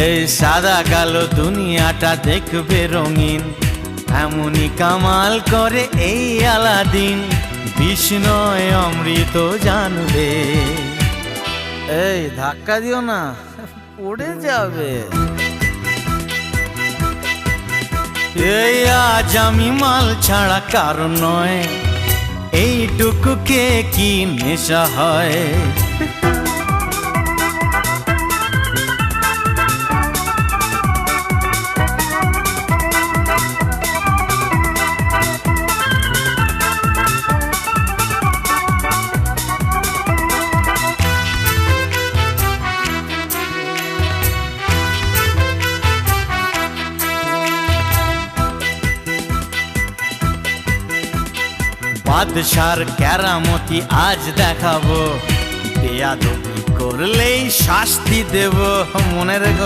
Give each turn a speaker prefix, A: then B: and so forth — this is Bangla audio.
A: এই সাদা কালো দুনিয়াটা দেখবে রঙিন, এমনই কামাল করে এই আলাদিন। বিষ্ণয় অমৃত জানবে। এই ধাক্কা দিও না, পড়ে যাবে। এই আজ আমি মাল ছাড়া কারণ নয়, এইটুকুকে কি নেশা হয়। বাদশার কেরামতি আজ দেখাবো, বেয়াদবি করলেই শাস্তি দেব, মনে রেখো।